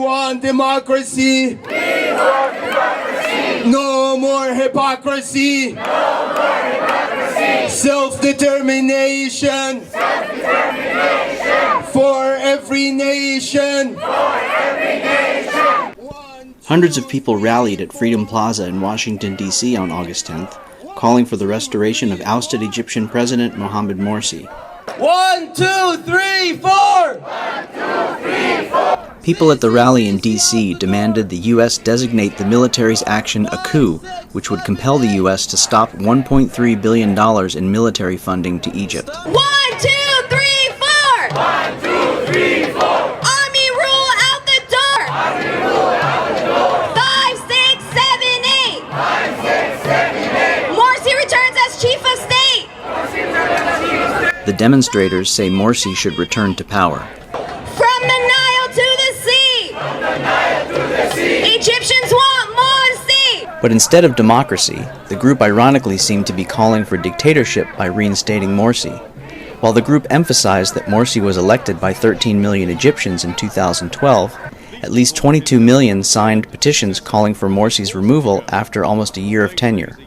want democracy. We want democracy. No more hypocrisy. No more hypocrisy. Self-determination. Self-determination. For every nation. For every nation. Hundreds of people rallied at Freedom Plaza in Washington, D.C. on August 10th, calling for the restoration of ousted Egyptian President Mohamed Morsi. 1, 2, 3, 4! 1, 2, 3, 4! People at the rally in D.C. demanded the U.S. designate the military's action a coup, which would compel the U.S. to stop $1.3 billion in military funding to Egypt. 1, 2, 3, 4! 1, 2, 3, 4! Army rule out the door! Army rule out the door! 5, 6, 7, 8! 5, 6, 7, 8! Morsi returns as Chief of State! The demonstrators say Morsi should return to power. From the Nile to the sea! From the Nile to the sea! Egyptians want Morsi! But instead of democracy, the group ironically seemed to be calling for dictatorship by reinstating Morsi. While the group emphasized that Morsi was elected by 13 million Egyptians in 2012, at least 22 million signed petitions calling for Morsi's removal after almost a year of tenure.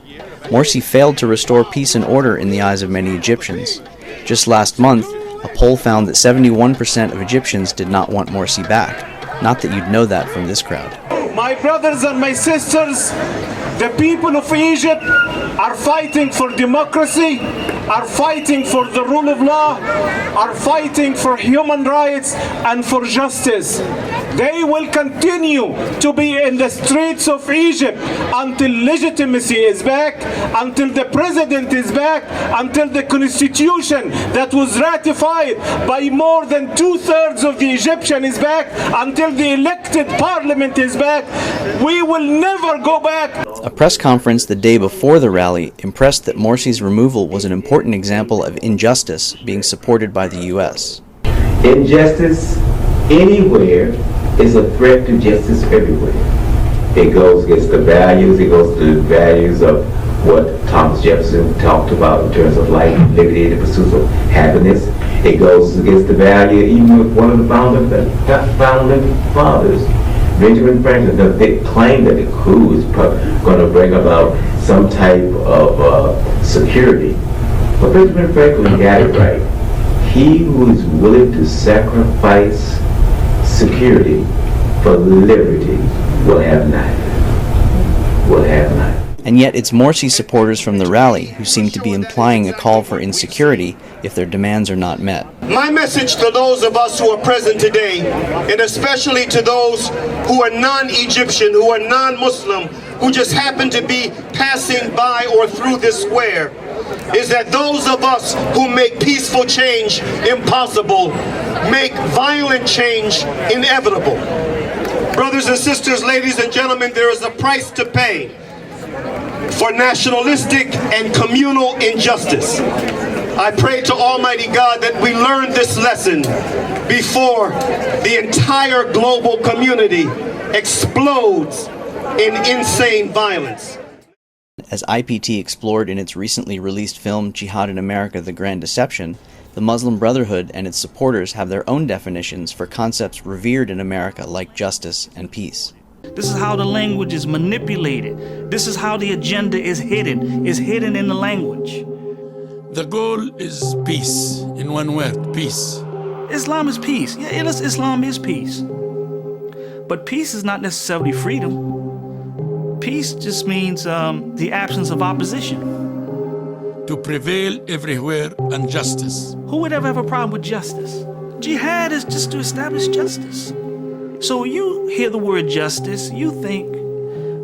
Morsi failed to restore peace and order in the eyes of many Egyptians. Just last month, a poll found that 71% of Egyptians did not want Morsi back. Not that you'd know that from this crowd. My brothers and my sisters, the people of Egypt are fighting for democracy, are fighting for the rule of law, are fighting for human rights and for justice. They will continue to be in the streets of Egypt until legitimacy is back, until the president is back, until the constitution that was ratified by more than 2/3 of the Egyptians is back, until the elected parliament is back. We will never go back. A press conference the day before the rally impressed that Morsi's removal was an important example of injustice being supported by the U.S. Injustice anywhere is a threat to justice everywhere. It goes against the values, it goes to the values of what Thomas Jefferson talked about in terms of life, liberty, the pursuit of happiness. It goes against the value even of one of the founding fathers, Benjamin Franklin. They claim that the coup is going to bring about some type of security. But Benjamin Franklin got it right. He who is willing to sacrifice security for liberty will have neither. Will have neither. And yet it's Morsi supporters from the rally who seem to be implying a call for insecurity if their demands are not met. My message to those of us who are present today, and especially to those who are non-Egyptian, who are non-Muslim, who just happen to be passing by or through this square, is that those of us who make peaceful change impossible, make violent change inevitable. Brothers and sisters, ladies and gentlemen, there is a price to pay for nationalistic and communal injustice. I pray to Almighty God that we learn this lesson before the entire global community explodes in insane violence. As IPT explored in its recently released film Jihad in America: The Grand Deception, the Muslim Brotherhood and its supporters have their own definitions for concepts revered in America like justice and peace. This is how the language is manipulated. This is how the agenda is hidden in the language. The goal is peace, in one word, peace. Islam is peace. Yeah, Islam is peace. But peace is not necessarily freedom. Peace just means the absence of opposition. To prevail everywhere and justice. Who would ever have a problem with justice? Jihad is just to establish justice. So when you hear the word justice, you think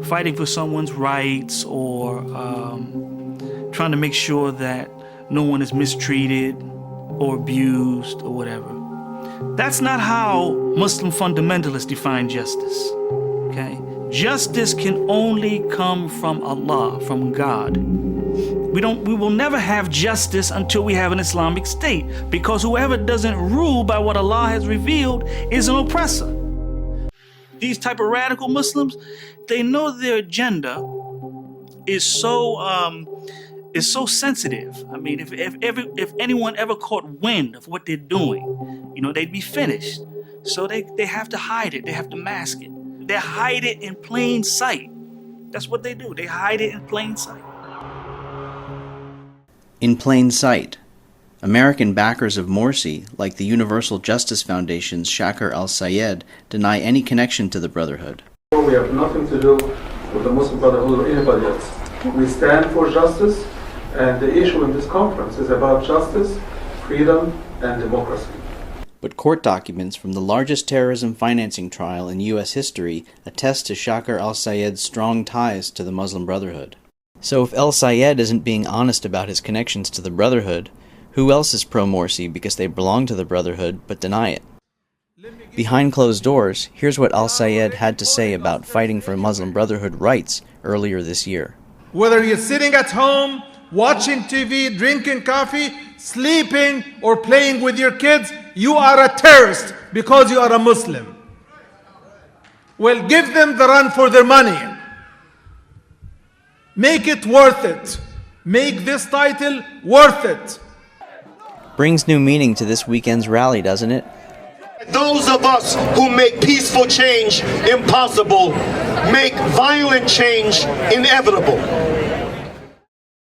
fighting for someone's rights or trying to make sure that no one is mistreated or abused or whatever. That's not how Muslim fundamentalists define justice, okay? Justice can only come from Allah, from God. We will never have justice until we have an Islamic state, because whoever doesn't rule by what Allah has revealed is an oppressor. These type of radical Muslims, they know their agenda is so sensitive. I mean, if anyone ever caught wind of what they're doing, they'd be finished. So they have to hide it. They have to mask it. They hide it in plain sight. That's what they do. They hide it in plain sight. In plain sight. American backers of Morsi, like the Universal Justice Foundation's Shakir al-Sayed, deny any connection to the Brotherhood. We have nothing to do with the Muslim Brotherhood or anybody else. We stand for justice, and the issue in this conference is about justice, freedom, and democracy. But court documents from the largest terrorism financing trial in U.S. history attest to Shakir al-Sayed's strong ties to the Muslim Brotherhood. So if al-Sayed isn't being honest about his connections to the Brotherhood, who else is pro-Morsi because they belong to the Brotherhood but deny it? Behind closed doors, here's what al-Sayed had to say about fighting for Muslim Brotherhood rights earlier this year. Whether you're sitting at home, watching TV, drinking coffee, sleeping, or playing with your kids, you are a terrorist because you are a Muslim. Well, give them the run for their money. Make it worth it. Make this title worth it. Brings new meaning to this weekend's rally, doesn't it? Those of us who make peaceful change impossible make violent change inevitable.